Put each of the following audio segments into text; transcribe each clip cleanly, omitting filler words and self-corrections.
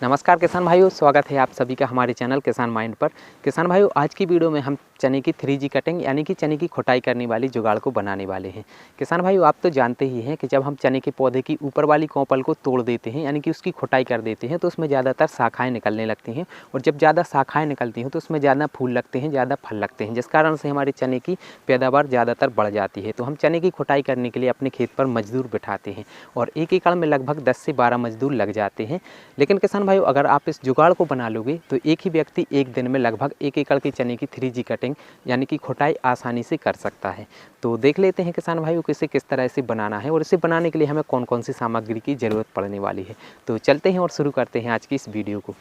नमस्कार किसान भाइयों, स्वागत है आप सभी का हमारे चैनल किसान माइंड पर। किसान भाइयों, आज की वीडियो में हम चने की 3G कटिंग यानी कि चने की खोटाई करने वाली जुगाड़ को बनाने वाले हैं। किसान भाइयों, आप तो जानते ही हैं कि जब हम चने के पौधे की ऊपर वाली कोंपल को तोड़ देते हैं यानी कि उसकी खोटाई कर देते हैं तो उसमें ज़्यादातर शाखाएँ निकलने लगती हैं, और जब ज़्यादा शाखाएँ निकलती हैं तो उसमें ज़्यादा फूल लगते हैं, ज़्यादा फल लगते हैं, जिस कारण से हमारे चने की पैदावार ज़्यादातर बढ़ जाती है। तो हम चने की खोटाई करने के लिए अपने खेत पर मजदूर बिठाते हैं और एक एकड़ में लगभग 10 से 12 मजदूर लग जाते हैं। लेकिन किसान भाइयों, अगर आप इस जुगाड़ को बना लोगे तो एक ही व्यक्ति एक दिन में लगभग 1 एकड़ के चने की 3G कटिंग यानी कि खोटाई आसानी से कर सकता है। तो देख लेते हैं किसान भाइयों, इसे किस तरह से बनाना है और इसे बनाने के लिए हमें कौन कौन सी सामग्री की ज़रूरत पड़ने वाली है। तो चलते हैं और शुरू करते हैं आज की इस वीडियो को।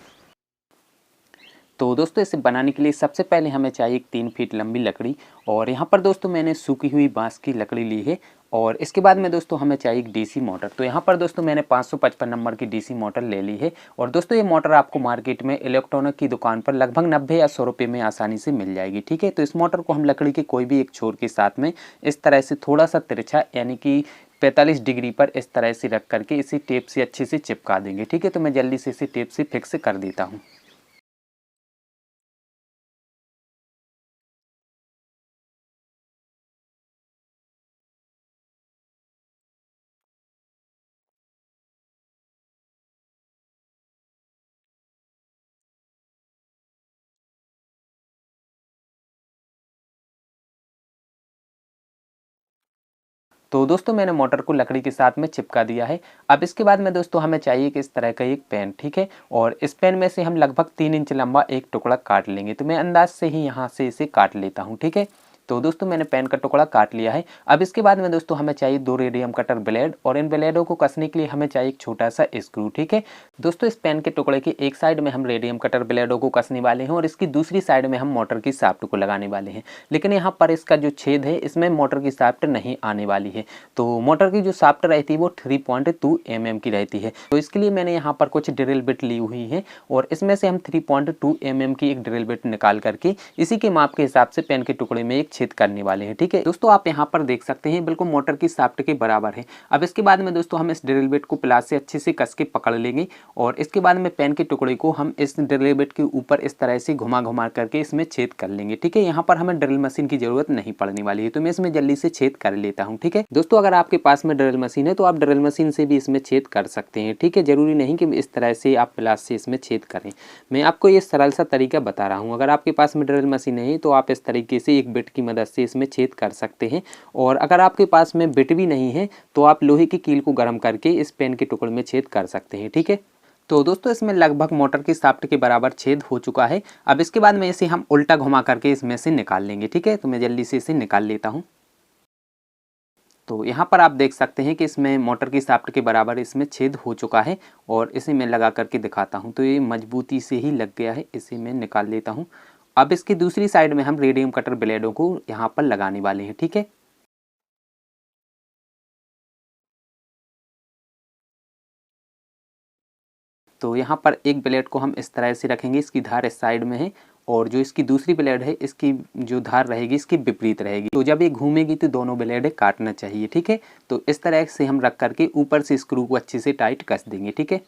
तो दोस्तों, इसे बनाने के लिए सबसे पहले हमें चाहिए एक 3 फीट लंबी लकड़ी, और यहाँ पर दोस्तों मैंने सूखी हुई बांस की लकड़ी ली है। और इसके बाद में दोस्तों हमें चाहिए एक डीसी मोटर। तो यहाँ पर दोस्तों मैंने 555 नंबर की डीसी मोटर ले ली है। और दोस्तों ये मोटर आपको मार्केट में इलेक्ट्रॉनिक की दुकान पर लगभग 90 या 100 रुपये में आसानी से मिल जाएगी। ठीक है, तो इस मोटर को हम लकड़ी के कोई भी एक छोर के साथ में इस तरह से थोड़ा सा तिरछा यानी कि 45 डिग्री पर इस तरह से रख करके इसी टेप से अच्छे से चिपका देंगे। ठीक है, तो मैं जल्दी से इसी टेप से फिक्स कर देता हूँ। तो दोस्तों मैंने मोटर को लकड़ी के साथ में चिपका दिया है। अब इसके बाद में दोस्तों हमें चाहिए कि इस तरह का एक पेन, ठीक है, और इस पेन में से हम लगभग 3 इंच लंबा एक टुकड़ा काट लेंगे। तो मैं अंदाज से ही यहाँ से इसे काट लेता हूँ। ठीक है, तो दोस्तों मैंने पेन का टुकड़ा काट लिया है। अब इसके बाद में दोस्तों हमें चाहिए 2 रेडियम कटर ब्लेड, और इन ब्लेडों को कसने के लिए हमें चाहिए एक छोटा सा स्क्रू। ठीक है, दोस्तों इस पेन के टुकड़े की एक साइड में हम रेडियम कटर ब्लेडों को कसने वाले हैं और इसकी दूसरी साइड में हम मोटर की शाफ्ट को लगाने वाले हैं। लेकिन यहाँ पर इसका जो छेद है इसमें मोटर की शाफ्ट नहीं आने वाली है। तो मोटर की जो शाफ्ट रहती है वो 3.2 mm की रहती है। तो इसके लिए मैंने यहाँ पर कुछ ड्रिल बिट ली हुई है, और इसमें से हम 3.2 mm की एक ड्रिल बिट निकाल करके इसी के माप के हिसाब से पेन के टुकड़े में एक छेद करने वाले हैं। ठीक है दोस्तों, आप यहाँ पर देख सकते हैं बिल्कुल मोटर की शाफ्ट के बराबर है। अब इसके बाद में दोस्तों हम इस ड्रिल बिट को प्लास से अच्छे से कस के पकड़ लेंगे, और इसके बाद में पेन के टुकड़े को हम इस ड्रिल बिट के ऊपर इस तरह से घुमा घुमा करके इसमें छेद कर लेंगे। ठीक है, यहाँ पर हमें ड्रिल मशीन की जरूरत नहीं पड़ने वाली है, तो मैं इसमें जल्दी से छेद कर लेता हूँ। ठीक है दोस्तों, अगर आपके पास में ड्रिल मशीन है तो आप ड्रिल मशीन से भी इसमें छेद कर सकते हैं। ठीक है, जरूरी नहीं कि इस तरह से आप प्लास से इसमें छेद करें। मैं आपको ये सरल सा तरीका बता रहा हूँ। अगर आपके पास में ड्रिल मशीन है तो आप इस तरीके से एक बिट की मदद से इसमें छेद कर सकते हैं, और अगर आपके पास में बिट भी नहीं है तो आप लोहे की कील को गर्म करके इस पेन के टुकड़े में छेद कर सकते हैं। ठीक है, तो दोस्तों इसमें लगभग मोटर की शाफ्ट के बराबर छेद हो चुका है। अब इसके बाद में इसे हम उल्टा घुमा करके इसमें से निकाल लेंगे। ठीक है, तो मैं जल्दी से इसे निकाल लेता हूँ। तो यहाँ पर आप देख सकते हैं कि इसमें मोटर की शाफ्ट के बराबर इसमें छेद हो चुका है, और इसे मैं लगा करके दिखाता हूँ। तो ये मजबूती से ही लग गया है, इसे मैं निकाल लेता हूँ। अब इसकी दूसरी साइड में हम रेडियम कटर ब्लेडों को यहाँ पर लगाने वाले हैं। ठीक है, तो यहाँ पर एक ब्लेड को हम इस तरह से रखेंगे, इसकी धार इस साइड में है, और जो इसकी दूसरी ब्लेड है इसकी जो धार रहेगी इसकी विपरीत रहेगी। तो जब ये घूमेगी तो दोनों ब्लेड काटना चाहिए। ठीक है, तो इस तरह से हम रख करके ऊपर से स्क्रू को अच्छे से टाइट कस देंगे। ठीक है,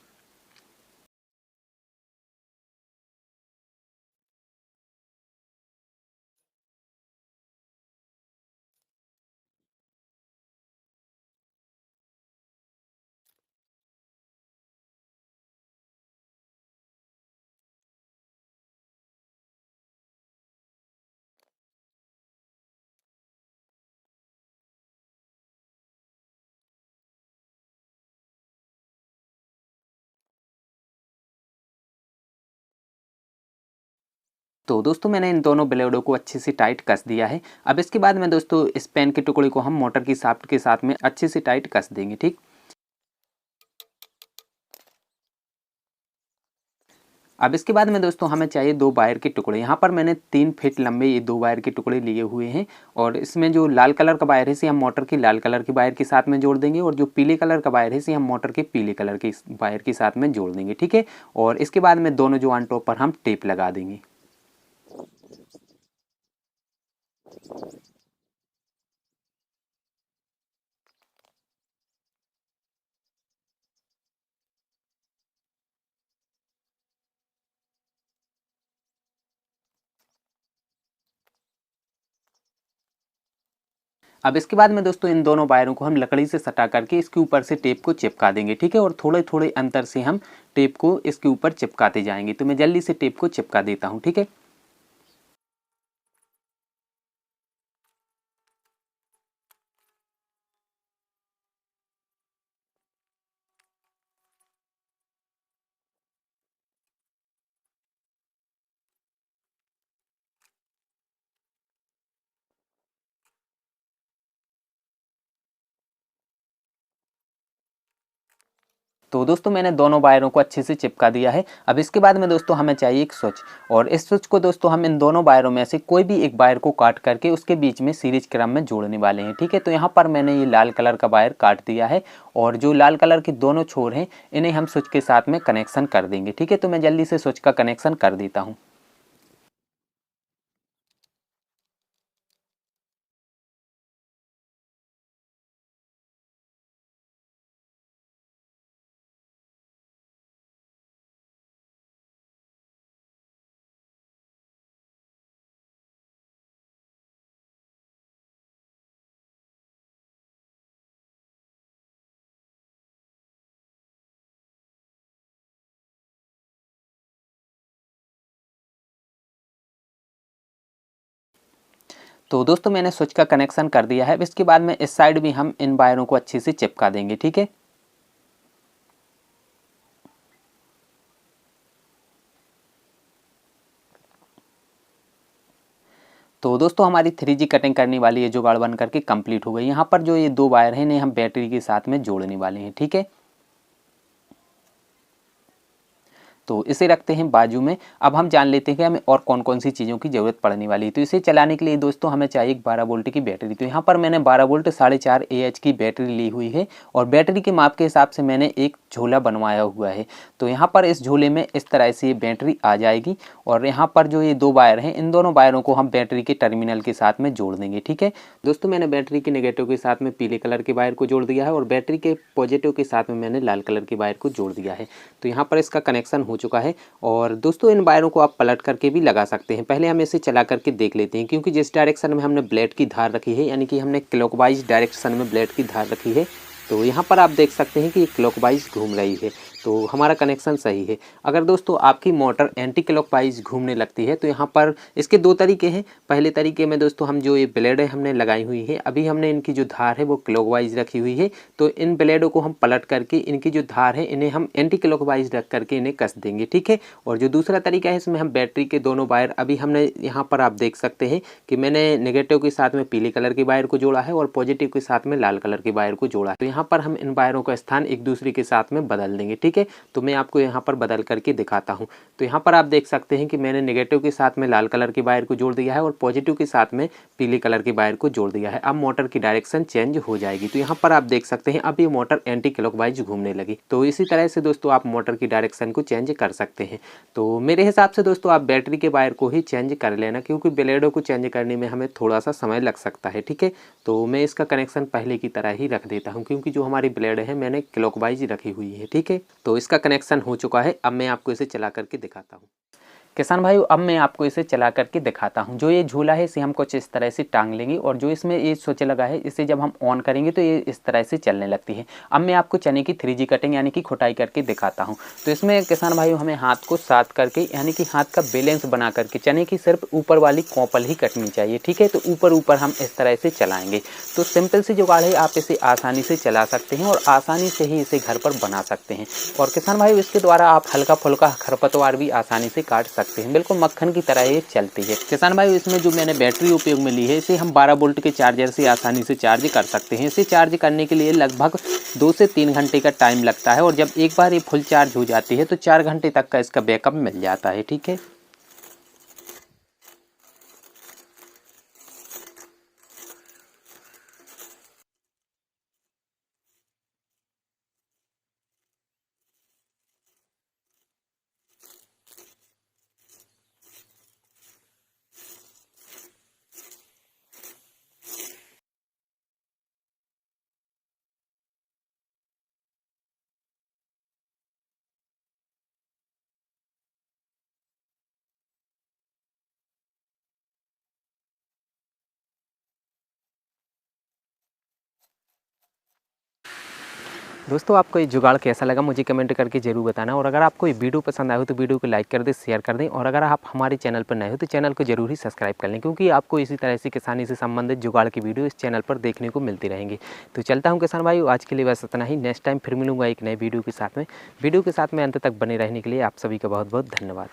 तो दोस्तों मैंने इन दोनों ब्लेडों को अच्छे से टाइट कस दिया है। अब इसके बाद में दोस्तों इस पेन के टुकड़े को हम मोटर की शाफ्ट के साथ में अच्छे से टाइट कस देंगे। ठीक, अब इसके बाद में दोस्तों हमें चाहिए 2 वायर के टुकड़े। यहाँ पर मैंने 3 फीट लंबे ये 2 वायर के टुकड़े लिए हुए हैं, और इसमें जो लाल कलर का वायर है इसे हम मोटर की लाल कलर के वायर के साथ में जोड़ देंगे, और जो पीले कलर का वायर है इसे हम मोटर के पीले कलर के वायर के साथ में जोड़ देंगे। ठीक है, और इसके बाद में दोनों जो ऑन टॉप पर हम टेप लगा देंगे। अब इसके बाद में दोस्तों इन दोनों वायरों को हम लकड़ी से सटा करके इसके ऊपर से टेप को चिपका देंगे, ठीक है। और थोड़े थोड़े अंतर से हम टेप को इसके ऊपर चिपकाते जाएंगे। तो मैं जल्दी से टेप को चिपका देता हूँ, ठीक है। तो दोस्तों मैंने दोनों वायरों को अच्छे से चिपका दिया है। अब इसके बाद में दोस्तों हमें चाहिए एक स्विच, और इस स्विच को दोस्तों हम इन दोनों वायरों में से कोई भी एक वायर को काट करके उसके बीच में सीरीज क्रम में जोड़ने वाले हैं, ठीक है। तो यहाँ पर मैंने ये लाल कलर का वायर काट दिया है, और जो लाल कलर के दोनों छोर हैं इन्हें हम स्विच के साथ में कनेक्शन कर देंगे, ठीक है। तो मैं जल्दी से स्विच का कनेक्शन कर देता हूँ। तो दोस्तों मैंने स्विच का कनेक्शन कर दिया है। अब इसके बाद में इस साइड भी हम इन वायरों को अच्छे से चिपका देंगे, ठीक है। तो दोस्तों हमारी 3G कटिंग करने वाली ये जुगाड़ बन करके कंप्लीट हो गई। यहाँ पर जो ये दो वायर हैं इन्हें हम बैटरी के साथ में जोड़ने वाले हैं, ठीक है। तो इसे रखते हैं बाजू में। अब हम जान लेते हैं कि हमें और कौन कौन सी चीज़ों की ज़रूरत पड़ने वाली है। तो इसे चलाने के लिए दोस्तों हमें चाहिए 12 वोल्ट की बैटरी। तो यहाँ पर मैंने 12 वोल्ट 4.5 AH की बैटरी ली हुई है, और बैटरी के माप के हिसाब से मैंने एक झोला बनवाया हुआ है। तो यहाँ पर इस झोले में इस तरह से ये बैटरी आ जाएगी, और यहाँ पर जो ये दो वायर हैं इन दोनों वायरों को हम बैटरी के टर्मिनल के साथ में जोड़ देंगे, ठीक है। दोस्तों मैंने बैटरी के नेगेटिव के साथ में पीले कलर के वायर को जोड़ दिया है, और बैटरी के पॉजिटिव के साथ में मैंने लाल कलर के वायर को जोड़ दिया है। तो यहाँ पर इसका कनेक्शन हो चुका है। और दोस्तों इन वायरों को आप पलट करके भी लगा सकते हैं। पहले हम इसे चला करके देख लेते हैं, क्योंकि जिस डायरेक्शन में हमने ब्लेड की धार रखी है, यानी कि हमने क्लॉकवाइज डायरेक्शन में ब्लेड की धार रखी है, तो यहाँ पर आप देख सकते हैं कि ये क्लॉकवाइज घूम रही है। तो हमारा कनेक्शन सही है। अगर दोस्तों आपकी मोटर एंटी क्लॉकवाइज घूमने लगती है तो यहाँ पर इसके दो तरीके हैं। पहले तरीके में दोस्तों हम जो ये ब्लेड है हमने लगाई हुई है, अभी हमने इनकी जो धार है वो क्लॉकवाइज रखी हुई है, तो इन ब्लेडों को हम पलट करके इनकी जो धार है इन्हें हम एंटी क्लॉकवाइज रख करके इन्हें कस देंगे, ठीक है। और जो दूसरा तरीका है इसमें हम बैटरी के दोनों वायर, अभी हमने यहाँ पर आप देख सकते हैं कि मैंने नेगेटिव के साथ में पीले कलर के वायर को जोड़ा है और पॉजिटिव के साथ में लाल कलर के वायर को जोड़ा है। तो यहाँ पर हम इन वायरों का स्थान एक दूसरे के साथ में बदल देंगे, ठीक है। तो मैं आपको यहाँ पर बदल करके दिखाता हूँ। तो यहाँ पर आप देख सकते हैं कि मैंने नेगेटिव के साथ में लाल कलर के वायर को जोड़ दिया है और पॉजिटिव के साथ में पीले कलर के वायर को जोड़ दिया है। अब मोटर की डायरेक्शन चेंज हो जाएगी। तो यहाँ पर आप देख सकते हैं अब ये मोटर एंटी क्लॉकवाइज घूमने लगी। तो इसी तरह से दोस्तों आप मोटर की डायरेक्शन को चेंज कर सकते हैं। तो मेरे हिसाब से दोस्तों आप बैटरी के वायर को ही चेंज कर लेना, क्योंकि ब्लेडों को चेंज करने में हमें थोड़ा सा समय लग सकता है, ठीक है। तो मैं इसका कनेक्शन पहले की तरह ही रख देता हूँ, क्योंकि जो हमारी ब्लेड है मैंने क्लॉकवाइज रखी हुई है, ठीक है। तो इसका कनेक्शन हो चुका है। अब मैं आपको इसे चला करके दिखाता हूँ। किसान भाई अब मैं आपको इसे चला करके दिखाता हूँ। जो ये झूला है इसे हम कुछ इस तरह से टांग लेंगे, और जो इसमें ये स्विच लगा है इसे जब हम ऑन करेंगे तो ये इस तरह से चलने लगती है। अब मैं आपको चने की 3G कटिंग यानी कि खुटाई करके दिखाता हूँ। तो इसमें किसान भाई हमें हाथ को साथ करके यानी कि हाथ का बैलेंस बना करके चने की सिर्फ ऊपर वाली कॉपल ही कटनी चाहिए, ठीक है। तो ऊपर ऊपर हम इस तरह से चलाएंगे। तो सिंपल सी जुगाड़ है, आप इसे आसानी से चला सकते हैं और आसानी से ही इसे घर पर बना सकते हैं। और किसान भाई इसके द्वारा आप हल्का फुल्का खरपतवार भी आसानी से काट सकते हैं। बिल्कुल मक्खन की तरह ये चलती है। किसान भाई इसमें जो मैंने बैटरी उपयोग में ली है इसे हम 12 वोल्ट के चार्जर से आसानी से चार्ज कर सकते हैं। इसे चार्ज करने के लिए लगभग 2 से 3 घंटे का टाइम लगता है, और जब एक बार ये फुल चार्ज हो जाती है तो 4 घंटे तक का इसका बैकअप मिल जाता है, ठीक है। दोस्तों आपको ये जुगाड़ कैसा लगा मुझे कमेंट करके जरूर बताना, और अगर आपको ये वीडियो पसंद आए हो तो वीडियो को लाइक कर दें, शेयर कर दें, और अगर आप हमारे चैनल पर नए हो तो चैनल को जरूर ही सब्सक्राइब कर लें, क्योंकि आपको इसी तरह से किसानी से संबंधित जुगाड़ की वीडियो इस चैनल पर देखने को मिलती रहेंगी। तो चलता हूँ किसान भाई, आज के लिए बस इतना ही। नेक्स्ट टाइम फिर मिलूंगा एक नए वीडियो के साथ में। वीडियो के साथ में अंत तक बने रहने के लिए आप सभी का बहुत बहुत धन्यवाद।